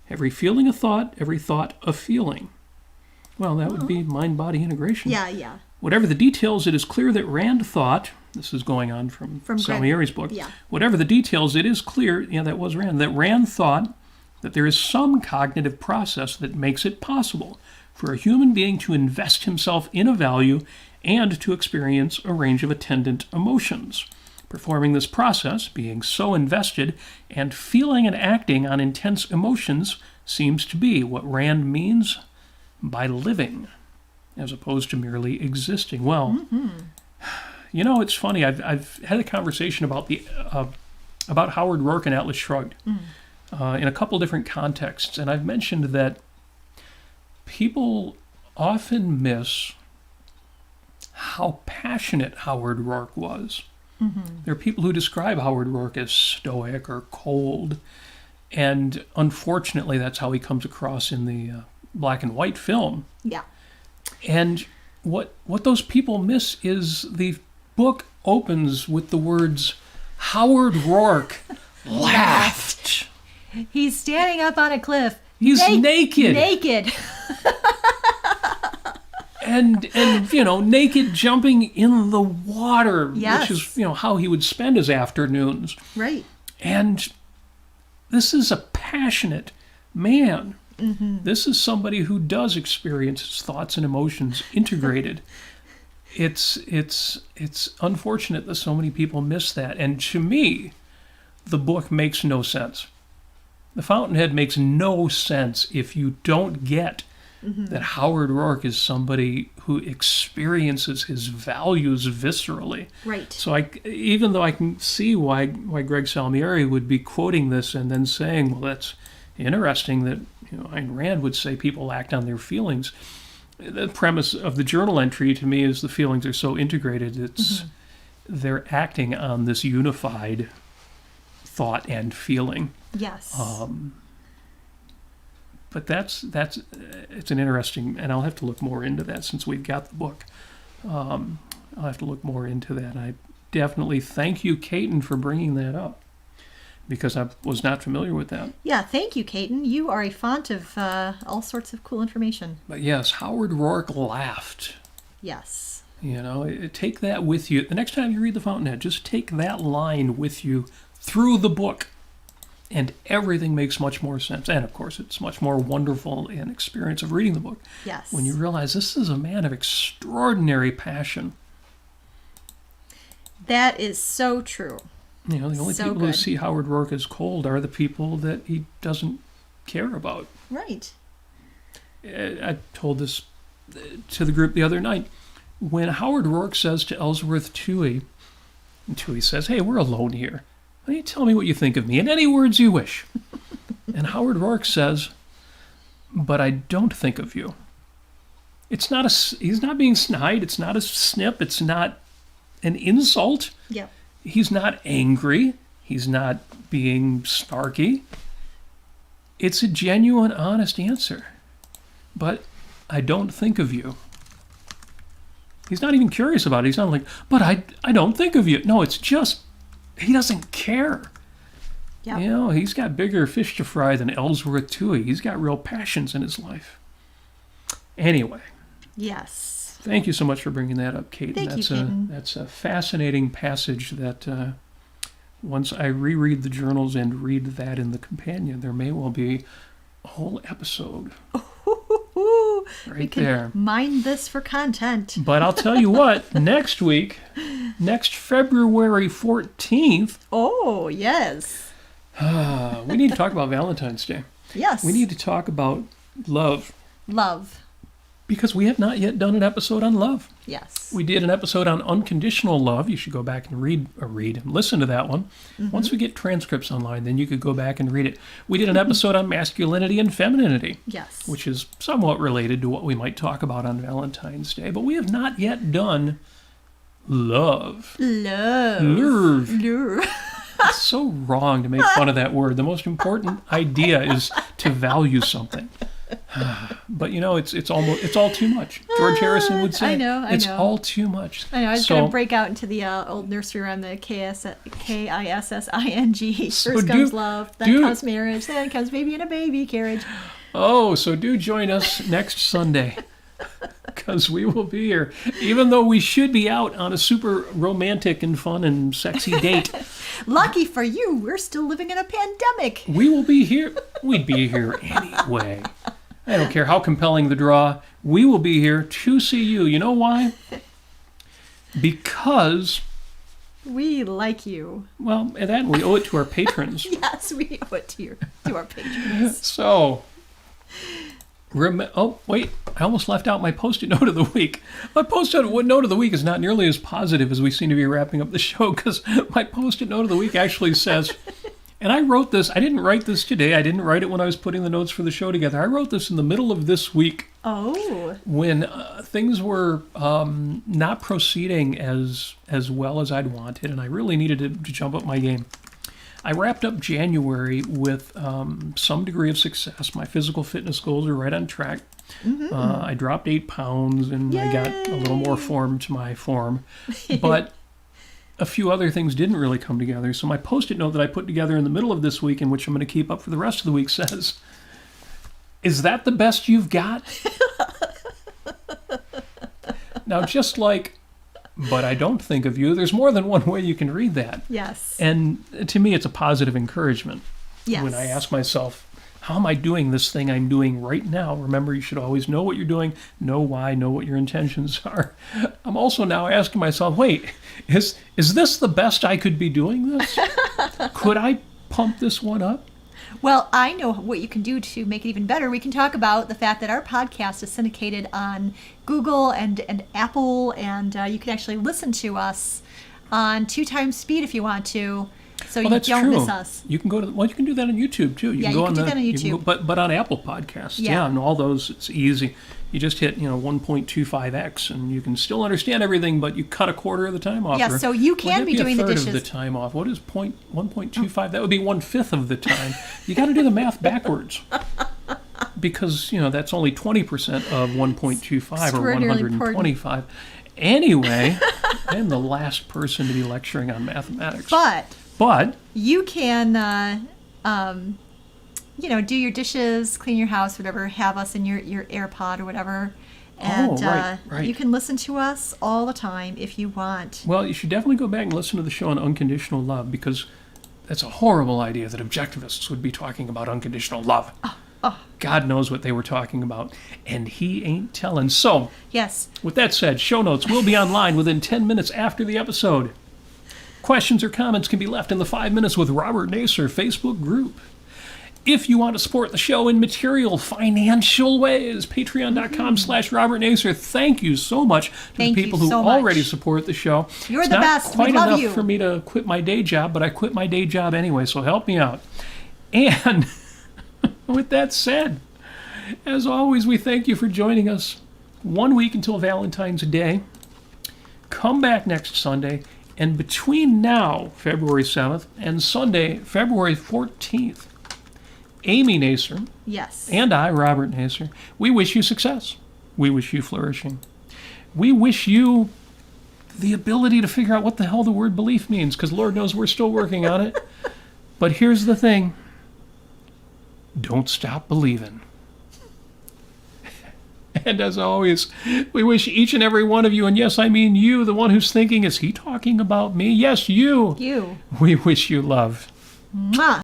Every feeling a thought, every thought a feeling. Well, that would be mind-body integration. Yeah. Whatever the details, it is clear that Rand thought, this is going on from Salmieri's book, whatever the details, it is clear, that was Rand, that Rand thought that there is some cognitive process that makes it possible for a human being to invest himself in a value and to experience a range of attendant emotions. Performing this process, being so invested, and feeling and acting on intense emotions seems to be what Rand means by living, as opposed to merely existing. Well, it's funny. I've had a conversation about about Howard Rourke and Atlas Shrugged in a couple different contexts, and I've mentioned that people often miss how passionate Howard Rourke was. There are people who describe Howard Rourke as stoic or cold, and unfortunately that's how he comes across in the black and white film. Yeah. And what those people miss is the book opens with the words, Howard Rourke laughed. He's standing up on a cliff. He's naked. Naked. And naked jumping in the water, yes. Which is, how he would spend his afternoons. Right. And this is a passionate man. This is somebody who does experience his thoughts and emotions integrated. It's unfortunate that so many people miss that. And to me, the book makes no sense. The Fountainhead makes no sense if you don't get that Howard Rourke is somebody who experiences his values viscerally. Right. So even though I can see why Greg Salmieri would be quoting this and then saying, well, that's interesting that Ayn Rand would say people act on their feelings. The premise of the journal entry to me is the feelings are so integrated. They're acting on this unified thought and feeling. Yes. But it's an interesting, and I'll have to look more into that since we've got the book. I'll have to look more into that. I definitely thank you, Caton, for bringing that up, because I was not familiar with that. Yeah, thank you, Caton. You are a font of all sorts of cool information. But yes, Howard Rourke laughed. Yes. Take that with you. The next time you read The Fountainhead, just take that line with you through the book. And everything makes much more sense. And, of course, it's much more wonderful an experience of reading the book. Yes. When you realize this is a man of extraordinary passion. That is so true. The only people who see Howard Rourke as cold are the people that he doesn't care about. Right. I told this to the group the other night. When Howard Rourke says to Ellsworth Toohey, and Toohey says, hey, we're alone here. Why don't you tell me what you think of me in any words you wish? And Howard Rourke says, but I don't think of you. He's not being snide. It's not a snip. It's not an insult. Yeah. He's not angry. He's not being snarky. It's a genuine, honest answer. But I don't think of you. He's not even curious about it. He's not like, but I don't think of you. No, it's just, he doesn't care. Yep. He's got bigger fish to fry than Ellsworth Toohey. He's got real passions in his life. Anyway. Yes. Thank you so much for bringing that up, Kate. Thank you, Caton. That's a fascinating passage that once I reread the journals and read that in the companion, there may well be a whole episode we can mine this for content. But I'll tell you what, next week, next February 14th. Oh, yes. We need to talk about Valentine's Day. Yes. We need to talk about love. Love. Because we have not yet done an episode on love. Yes. We did an episode on unconditional love. You should go back and listen to that one. Mm-hmm. Once we get transcripts online, then you could go back and read it. We did an episode on masculinity and femininity. Yes. Which is somewhat related to what we might talk about on Valentine's Day. But we have not yet done love. Love. It's so wrong to make fun of that word. The most important idea is to value something. But it's all too much. George Harrison would say, I know. It's all too much. I know. I was going to break out into the old nursery rhyme, the KISSING. First comes love, then comes marriage, then comes baby in a baby carriage. Oh, so do join us next Sunday, because we will be here, even though we should be out on a super romantic and fun and sexy date. Lucky for you, we're still living in a pandemic. We will be here. We'd be here anyway. I don't care how compelling the draw. We will be here to see you. You know why? Because... we like you. Well, and that we owe it to our patrons. Yes, we owe it to our patrons. So... oh, wait. I almost left out my Post-it Note of the week. My Post-it Note of the week is not nearly as positive as we seem to be wrapping up the show, because my Post-it Note of the week actually says, and I wrote this, I didn't write this today, I didn't write it when I was putting the notes for the show together. I wrote this in the middle of this week. Oh. When things were not proceeding as well as I'd wanted, and I really needed to jump up my game. I wrapped up January with some degree of success. My physical fitness goals are right on track. Mm-hmm. I dropped 8 pounds, and Yay! I got a little more form to my form. But a few other things didn't really come together. So my Post-it note that I put together in the middle of this week, and which I'm going to keep up for the rest of the week, says, "Is that the best you've got?" Now, just like... but I don't think of you. There's more than one way you can read that. Yes. And to me, it's a positive encouragement. Yes. When I ask myself, how am I doing this thing I'm doing right now? Remember, you should always know what you're doing, know why, know what your intentions are. I'm also now asking myself, wait, is this the best I could be doing this? Could I pump this one up? Well, I know what you can do to make it even better. We can talk about the fact that our podcast is syndicated on Google and Apple, and you can actually listen to us on 2 times speed if you want to, so you don't miss us. You can go to you can do that on YouTube too. You can do that on YouTube. But on Apple Podcasts, and all those, it's easy. You just hit 1.25x, and you can still understand everything, but you cut a quarter of the time off. Yeah, so you can be doing the dishes. A third of the time off. What is 1.25? That would be 1/5 of the time. You got to do the math backwards, because that's only 20% of 1.25 or 125. Anyway, I'm the last person to be lecturing on mathematics. But you can. Do your dishes, clean your house, whatever, have us in your AirPod or whatever. And right. You can listen to us all the time if you want. Well, you should definitely go back and listen to the show on unconditional love, because that's a horrible idea that objectivists would be talking about unconditional love. Oh. God knows what they were talking about, and he ain't telling. So, yes. With that said, show notes will be online within 10 minutes after the episode. Questions or comments can be left in the 5 Minutes with Robert Nasir Facebook group. If you want to support the show in material, financial ways, patreon.com/Robert Nasir. Thank you so much to the people who already support the show. You're the best. We love you. It's not quite enough for me to quit my day job, but I quit my day job anyway, so help me out. And with that said, as always, we thank you for joining us. 1 week until Valentine's Day. Come back next Sunday. And between now, February 7th, and Sunday, February 14th, Amy Nasir, yes, and I, Robert Nasir, we wish you success. We wish you flourishing. We wish you the ability to figure out what the hell the word belief means, because Lord knows we're still working on it. But here's the thing. Don't stop believing. And as always, we wish each and every one of you, and yes, I mean you, the one who's thinking, is he talking about me? Yes, you. You. We wish you love. Mwah.